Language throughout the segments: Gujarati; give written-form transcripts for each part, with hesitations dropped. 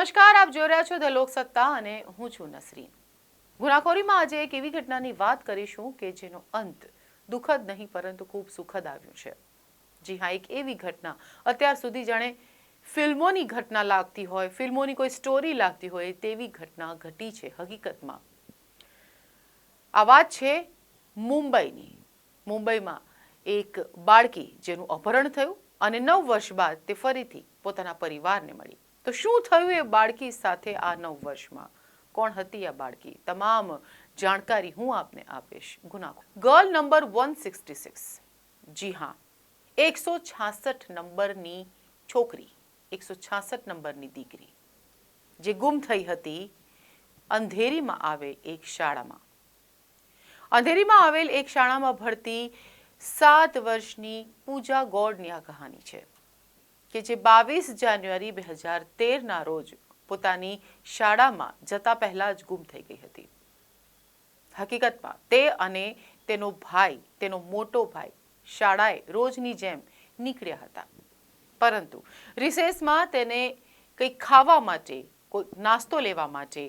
નમસ્કાર, આપ જોઈ રહ્યા છો ધ લોકસત્તા અને હું છું નસરીન। ગુનાખોરીમાં આજે એક એવી ઘટનાની વાત કરીશું કે જેનો અંત દુઃખદ નહીં પરંતુ ખૂબ સુખદ આવ્યું છે। જી હા, એક એવી ઘટના અત્યાર સુધી જાણે ફિલ્મોની ઘટના લાગતી હોય, ફિલ્મોની કોઈ સ્ટોરી લાગતી હોય તેવી ઘટના ઘટી છે। હકીકતમાં આ વાત છે મુંબઈની। મુંબઈમાં એક બાળકી જેનું અપહરણ થયું અને 9 વર્ષ બાદ તે ફરીથી પોતાના પરિવારને મળી। તો શું થયું એ બાળકી સાથે આ 9 વર્ષમાં? કોણ હતી આ બાળકી? તમામ જાણકારી હું આપને આપીશ। ગુનાખોર ગર્લ નંબર 166, જી હા, 166 નંબરની છોકરી, 166 નંબરની દીકરી જે ગુમ થઈ હતી અંધેરીમાં આવેલ એક શાળામાં। અંધેરીમાં આવેલ એક શાળામાં ભણતી 7 વર્ષની પૂજા ગોડની આ કહાની છે કે જે 22 જાન્યુઆરી 2013ના રોજ પોતાની શાળામાં જતા પહેલા જ ગુમ થઈ ગઈ હતી। હકીકતમાં તે અને તેનો ભાઈ, તેનો મોટો ભાઈ શાળાએ રોજની જેમ નીકળ્યા હતા, પરંતુ રિસેસમાં તેને કંઈક ખાવા માટે, કોઈ નાસ્તો લેવા માટે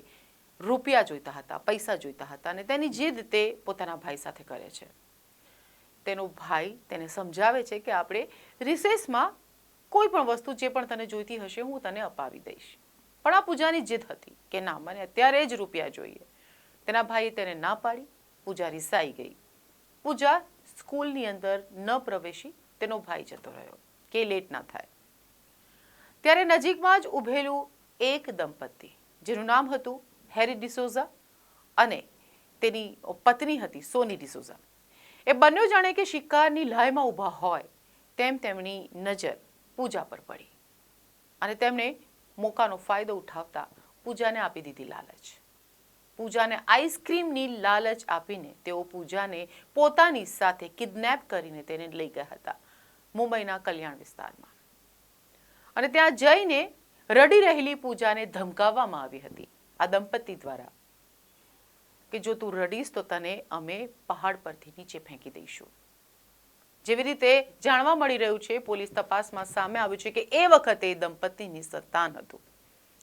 રૂપિયા જોઈતા હતા, પૈસા જોઈતા હતા અને તેની જીદ તે પોતાના ભાઈ સાથે કરે છે। તેનો ભાઈ તેને સમજાવે છે કે આપણે રિસેસમાં કોઈ પણ વસ્તુ જે પણ તને જોઈતી હશે હું તને અપાવી દઈશ, પણ આ પૂજાની જીદ હતી કે ના, મને અત્યારે જ રૂપિયા જોઈએ। તેના ભાઈએ તેને ના પાડી। પૂજા રિસાઈ ગઈ। પૂજા સ્કૂલની અંદર ન પ્રવેશી, તેનો ભાઈ જતો રહ્યો કે લેટ ના થાય। ત્યારે નજીકમાં જ ઊભેલું એક દંપતી જેનું નામ હતું હેરી ડિસોઝા અને તેની પત્ની હતી સોની ડિસોઝા, એ બંને જાણે કે શિકારની લાયમાં ઊભા હોય તેમ તેમની નજર પૂજા પર પડી અને તેમણે મોકાનો ફાયદો ઉઠાવતા પૂજાને આપી દીધી લાલચ। પૂજાને આઈસ્ક્રીમની લાલચ આપીને તેઓ પૂજાને પોતાની સાથે કિડનેપ કરીને તેને લઈ ગયા હતા મુંબઈના કલ્યાણ વિસ્તારમાં અને ત્યાં જઈને રડી રહેલી પૂજાને ધમકાવવામાં આવી હતી આ દંપતી દ્વારા કે જો તું રડીશ તો તને અમે પહાડ પરથી નીચે ફેંકી દઈશું। જેવી રીતે જાણવા મળી રહ્યું છે, પોલીસ તપાસમાં સામે આવ્યું છે કે એ વખતે દંપતીની સંતાન હતું,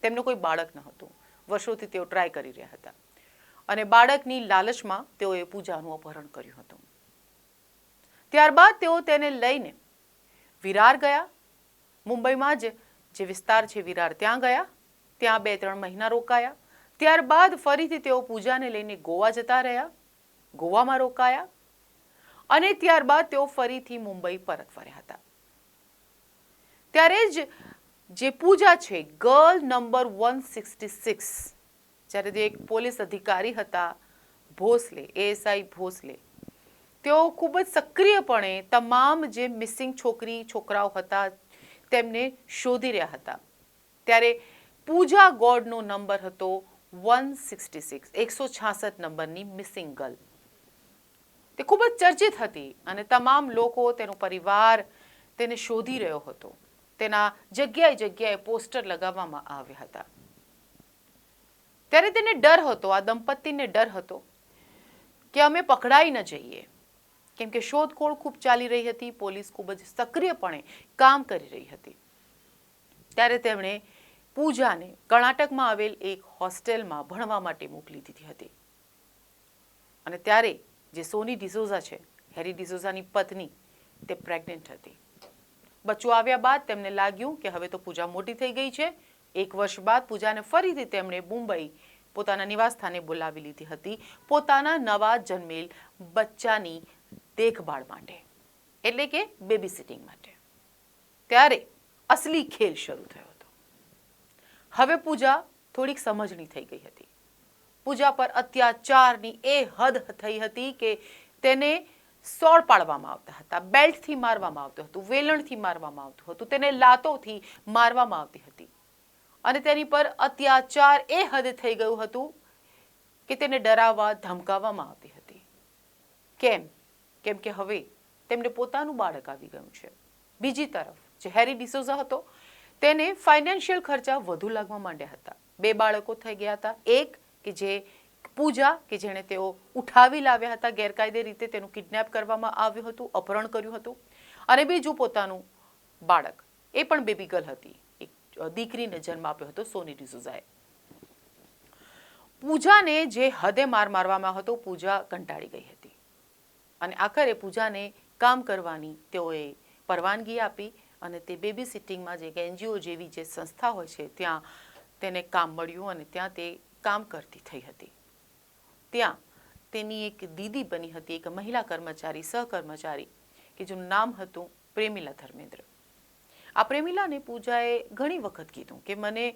તેમનું કોઈ બાળક ન હતું। વર્ષોથી તેઓ ટ્રાય કરી રહ્યા હતા અને બાળકની લાલચમાં તેઓએ પૂજાનું અપહરણ કર્યું હતું। ત્યારબાદ તેઓ તેને લઈને વિરાર ગયા। મુંબઈમાં જ જે વિસ્તાર છે વિરાર, ત્યાં ગયા, ત્યાં 2-3 મહિના રોકાયા। ત્યારબાદ ફરીથી તેઓ પૂજાને લઈને ગોવા જતા રહ્યા, ગોવામાં રોકાયા અને ત્યારબાદ તેઓ ફરીથી મુંબઈ પરત ફર્યા હતા। ત્યારે જ જે પૂજા છે ગર્લ નંબર 166, જ્યારે જે એક પોલીસ અધિકારી હતા ભોસલે, એએસઆઈ ભોસલે, તેઓ ખૂબ જ સક્રિયપણે તમામ જે મિસિંગ છોકરાઓ હતા તેમને શોધી રહ્યા હતા। ત્યારે પૂજા ગોડનો નંબર હતો 166, 166 નંબરની મિસિંગ ગર્લ। તે ખૂબ જ ચર્ચિત હતી અને તમામ લોકો, તેનો પરિવાર તેને શોધી રહ્યો હતો। તેના જગ્યાએ જગ્યાએ પોસ્ટર લગાવવામાં આવ્યા હતા। ત્યારે તેને ડર હતો, આ દંપતીને ડર હતો કે અમે પકડાઈ ન જઈએ, કેમ કે શોધખોળ ખૂબ ચાલી રહી હતી, પોલીસ ખૂબ જ સક્રિયપણે કામ કરી રહી હતી। ત્યારે તેમણે પૂજાને કર્ણાટકમાં આવેલ એક હોસ્ટેલમાં ભણવા માટે મોકલી દીધી હતી અને ત્યારે જે સોની ડિસોઝા છે, હેરી ડિસોઝાની પત્ની, તે પ્રેગ્નન્ટ હતી। બચ્ચું આવ્યા બાદ તેમને લાગ્યું કે હવે તો પૂજા મોટી થઈ ગઈ છે। 1 વર્ષ બાદ પૂજાને ફરીથી તેમણે મુંબઈ પોતાના નિવાસસ્થાને બોલાવી લીધી હતી પોતાના નવા જન્મેલ બચ્ચાની દેખભાળ માટે, એટલે કે બેબી સિટિંગ માટે। ત્યારે અસલી ખેલ શરૂ થયો હતો। હવે પૂજા થોડીક સમજણી થઈ ગઈ હતી। પૂજા પર અત્યાચારની એ હદ થઈ હતી કે તેને સોળ પાડવામાં આવતા હતા, બેલ્ટથી મારવામાં આવતું હતું, વેલણથી મારવામાં આવતું હતું, તેને લાતોથી મારવામાં આવતી હતી અને તેની પર અત્યાચાર એ હદ થઈ ગયું હતું કે તેને ડરાવવા, ધમકાવવામાં આવતી હતી। કેમ કે હવે તેમને પોતાનું બાળક આવી ગયું છે। બીજી તરફ જે હેરી ડિસોઝા હતો તેને ફાઇનાન્શિયલ ખર્ચા વધુ લાગવા માંડ્યા હતા। 2 બાળકો થઈ ગયા હતા, એક કે જે પૂજા કે જેણે તેઓ ઉઠાવી લાવ્યા હતા ગેરકાયદે રીતે, તેનું કિડનેપ કરવામાં આવ્યું હતું, અપહરણ કર્યું હતું, અને બીજું પોતાનું બાળક, એ પણ બેબી ગર્લ હતી, એક દીકરીને જન્મ આપ્યો હતો સોની ડિસૂઝાએ. પૂજાને જે હદે માર મારવામાં હતો, પૂજા કંટાળી ગઈ હતી અને આખરે પૂજાને કામ કરવાની તેઓએ પરવાનગી આપી અને તે બેબી સિટિંગમાં જે એનજીઓ જેવી જે સંસ્થા હોય છે ત્યાં તેને કામ મળ્યું અને ત્યાં તે કામ કરતી થઈ હતી. ત્યાં તેની એક દીદી બની હતી, એક મહિલા કર્મચારી, સહકર્મચારી કે જેનું નામ હતું પ્રેમિલા ધર્મેન્દ્ર. આ પ્રેમિલાને પૂજાએ ઘણી વખત કીધું કે મને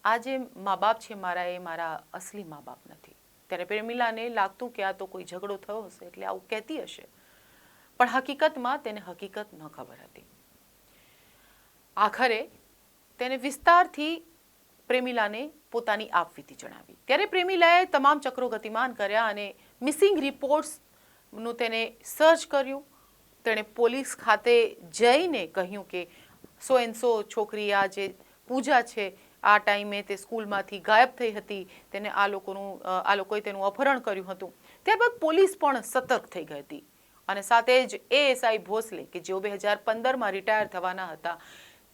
આ જે મા બાપ છે મારા, એ મારા અસલી મા બાપ નથી. ત્યારે પ્રેમિલાને લાગતું કે આ તો કોઈ ઝઘડો થયો હશે એટલે આવું કહેતી હશે, પણ હકીકતમાં તેને હકીકત ન ખબર હતી. આખરે તેને વિસ્તારથી પ્રેમિલાને પોતાની આપવીતી જણાવી. ત્યારે પ્રેમિલાએ તમામ ચક્રો ગતિમાન કર્યા અને મિસિંગ રિપોર્ટ્સનું તેને સર્ચ કર્યું. તેણે પોલીસ ખાતે જઈને કહ્યું કે સો એન્ડ સો છોકરી, આ જે પૂજા છે, આ ટાઈમે તે સ્કૂલમાંથી ગાયબ થઈ હતી, તેને આ લોકોએ તેનું અપહરણ કર્યું હતું. ત્યારબાદ પોલીસ પણ સતર્ક થઈ ગઈ હતી અને સાથે જ એએસઆઈ ભોસલે કે જેઓ 2015માં રિટાયર થવાના હતા,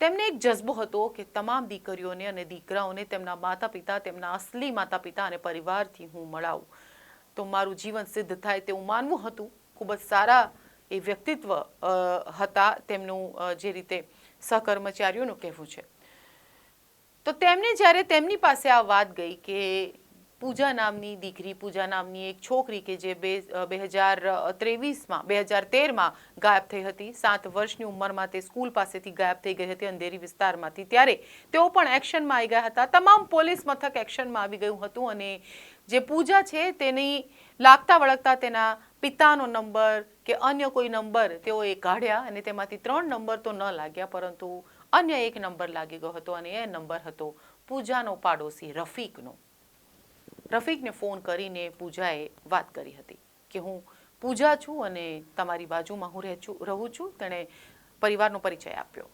તેમને એક જજ્બો હતો કે તમામ દીકરીઓને અને દીકરાઓને તેમના માતા પિતા, તેમના અસલી માતા પિતા અને પરિવારથી હું મળાવું તો મારું જીવન સિદ્ધ થાય તેવું માનવું હતું. ખૂબ જ સારા એ વ્યક્તિત્વ હતા તેમનું, જે રીતે સહકર્મચારીઓનું કહેવું છે. તો તેમને જ્યારે તેમની પાસે આ વાત ગઈ કે પૂજા નામની દીકરી, પૂજા નામની એક છોકરી કે જે 2013માં ગાયબ થઈ હતી, 7 વર્ષની ઉંમરમાં તે સ્કૂલ પાસેથી ગાયબ થઈ ગઈ હતી અંધેરી વિસ્તારમાંથી, ત્યારે તેઓ પણ એક્શનમાં આવી ગયા હતા. તમામ પોલીસ મથક એક્શનમાં આવી ગયું હતું અને જે પૂજા છે તેની લાગતા વળગતા તેના પિતાનો નંબર કે અન્ય કોઈ નંબર તેઓએ કાઢ્યા અને તેમાંથી 3 નંબર તો ન લાગ્યા, પરંતુ અન્ય એક નંબર લાગી ગયો હતો અને એ નંબર હતો પૂજાનો પાડોશી રફીકનો. રફીકને ફોન કરીને પૂજાએ વાત કરી હતી કે હું પૂજા છું અને તમારી બાજુમાં હું રહું છું. તેણે પરિવારનો પરિચય આપ્યો.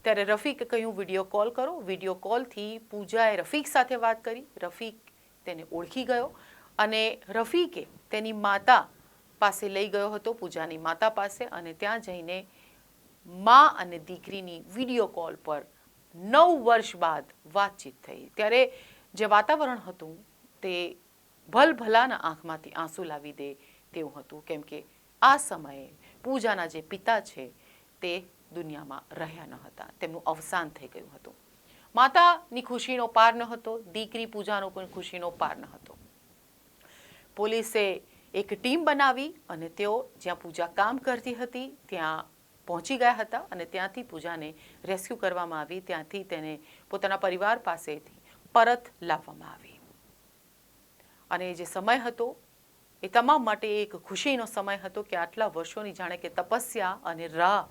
ત્યારે રફીકે કહ્યું વિડીયો કોલ કરો. વિડીયો કોલથી પૂજાએ રફીક સાથે વાત કરી. રફીક તેને ઓળખી ગયો અને રફીકે તેની માતા પાસે લઈ ગયો હતો, પૂજાની માતા પાસે, અને ત્યાં જઈને મા અને દીકરીની વિડીયો કોલ પર 9 વર્ષ બાદ વાતચીત થઈ. ત્યારે જે વાતાવરણ હતું તે ભલભલાના આંખમાંથી આંસુ લાવી દે તેવું હતું, કેમ કે આ સમયે પૂજાના જે પિતા છે તે દુનિયામાં રહ્યા ન હતા, તેમનું અવસાન થઈ ગયું હતું. માતાની ખુશીનો પાર ન હતો, દીકરી પૂજાનો પણ ખુશીનો પાર ન હતો. પોલીસે એક ટીમ બનાવી અને તેઓ જ્યાં પૂજા કામ કરતી હતી ત્યાં પહોંચી ગયા હતા અને ત્યાંથી પૂજાને રેસ્ક્યુ કરવામાં આવી. ત્યાંથી તેને પોતાના પરિવાર પાસેથી પરત લાવવામાં આવી અને જે સમય હતો એ તમામ માટે એક ખુશીનો સમય હતો કે આટલા વર્ષોની જાણે કે તપસ્યા અને રાહ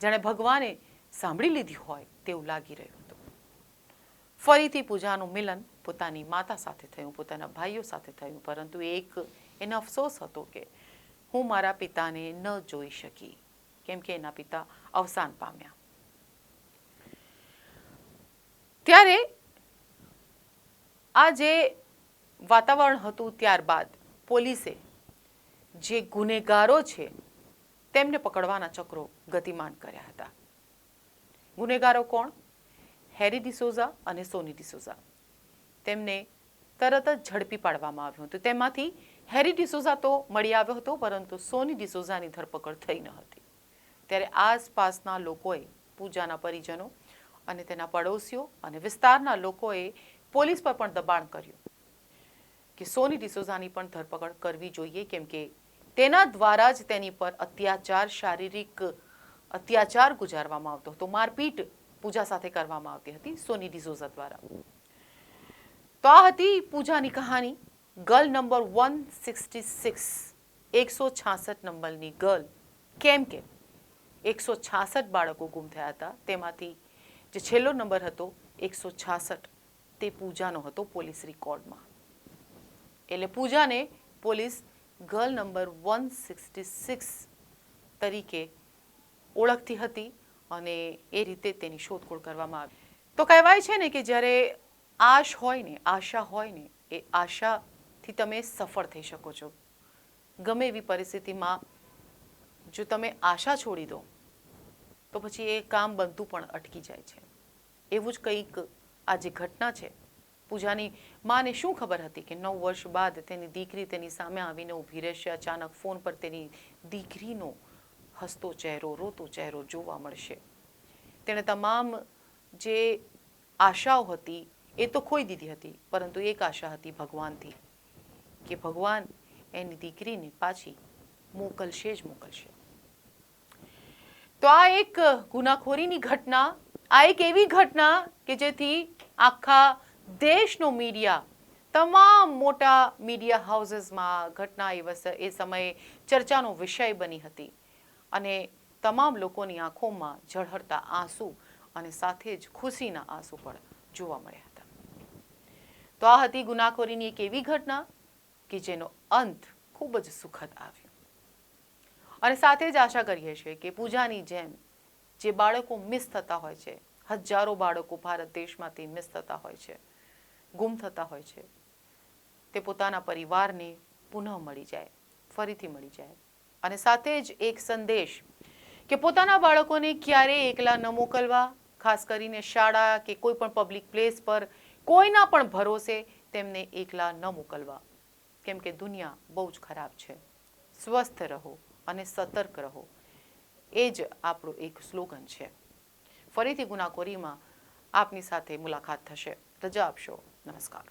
જાણે ભગવાને સાંભળી લીધી હોય તેવું લાગી રહ્યું હતું. ફરીથી પૂજાનું મિલન પોતાની માતા સાથે થયું, પોતાના ભાઈઓ સાથે થયું, પરંતુ એનો અફસોસ હતો કે હું મારા પિતાને ન જોઈ શકી, કેમ કે એના પિતા અવસાન પામ્યા. ત્યારે આ જે વાતાવરણ હતું ત્યારબાદ પોલીસે જે ગુનેગારો છે તેમને પકડવાના ચક્રો ગતિમાન કર્યા હતા. ગુનેગારો કોણ? હેરી ડિસોઝા અને સોની ડિસોઝા. તેમને તરત જ ઝડપી પાડવામાં આવ્યું હતું. તેમાંથી હેરી ડિસોઝા તો મળી આવ્યો હતો, પરંતુ સોની ડિસોઝાની ધરપકડ થઈ ન હતી. ત્યારે આસપાસના લોકોએ, પૂજાના પરિજનો અને તેના પડોશીઓ અને વિસ્તારના લોકોએ પોલીસ પર પણ દબાણ કર્યું કે સોની ડિસોઝાની પણ ધરપકડ કરવી જોઈએ, કેમ કે તેના દ્વારા જ તેની પર અત્યાચાર, શારીરિક અત્યાચાર ગુજારવામાં આવતો હતો, મારપીટ પૂજા સાથે કરવામાં આવતી હતી સોની ડિસોઝા દ્વારા. તો આ હતી પૂજાની કહાની. ગર્લ નંબર 166, 166 નંબરની ગર્લ. કેમ કે 166 બાળકો ગુમ થયા હતા, તેમાંથી જે છેલ્લો નંબર હતો 166 તે પૂજાનો હતો પોલીસ રેકોર્ડમાં. એટલે પૂજાને પોલીસ ગર્લ નંબર 166 તરીકે ઓળખતી હતી અને એ રીતે તેની શોધખોળ કરવામાં આવી. તો કહેવાય છે ને કે જ્યારે આશ હોય ને, આશા હોય ને, એ આશાથી તમે સફળ થઈ શકો છો. ગમે એવી પરિસ્થિતિમાં જો તમે આશા છોડી દો તો પછી એ કામ બનતું પણ અટકી જાય છે. એવું જ કંઈક આ જે ઘટના છે, પૂજાની માને શું ખબર હતી કે 9 વર્ષ બાદ તેની દીકરી તેની સામે આવીને ઊભી રહેશે. અચાનક ફોન પર તેની દીકરીનો હસતો ચહેરો, રોતો ચહેરો જોવા મળશે. તેણે તમામ જે આશાઓ હતી એ તો ખોઈ દીધી હતી, પરંતુ એક આશા હતી ભગવાનથી, કે ભગવાન એની દીકરીને પાછી મોકલશે જ મોકલશે. તો આ એક ગુનાખોરીની ઘટના, આ એક એવી ઘટના કે જેથી આખા દેશનો મીડિયા, તમામ મોટા મીડિયા હાઉસીસમાં ઘટના એ સમયે ચર્ચાનો વિષય બની હતી અને તમામ લોકોની આંખોમાં ઝળહળતા આંસુ અને સાથે જ ખુશીના આંસુ પણ જોવા મળ્યા હતા. તો આ હતી ગુનાખોરીની એક એવી ઘટના કે જેનો અંત ખૂબ જ સુખદ આવ્યો. અને સાથે જ આશા કરીએ છીએ કે પૂજાની જેમ જે બાળકો મિસ થતા હોય છે, હજારો બાળકો ભારત દેશમાંથી મિસ થતા હોય છે, ગુમ થતા હોય છે, તે પોતાના પરિવારને પુનઃ મળી જાય, ફરીથી મળી જાય. અને સાથે જ એક સંદેશ કે પોતાના બાળકોને ક્યારેય એકલા ન મોકલવા, ખાસ કરીને શાળા કે કોઈ પણ પબ્લિક પ્લેસ પર કોઈના પણ ભરોસે તેમને એકલા ન મોકલવા, કેમ કે દુનિયા બહુ જ ખરાબ છે. સ્વસ્થ રહો અને સતર્ક રહો, એ જ આપણું એક સ્લોગન છે. ફરીથી ગુનાખોરીમાં આપની સાથે મુલાકાત થશે. રજા આપશો. નમસ્કાર.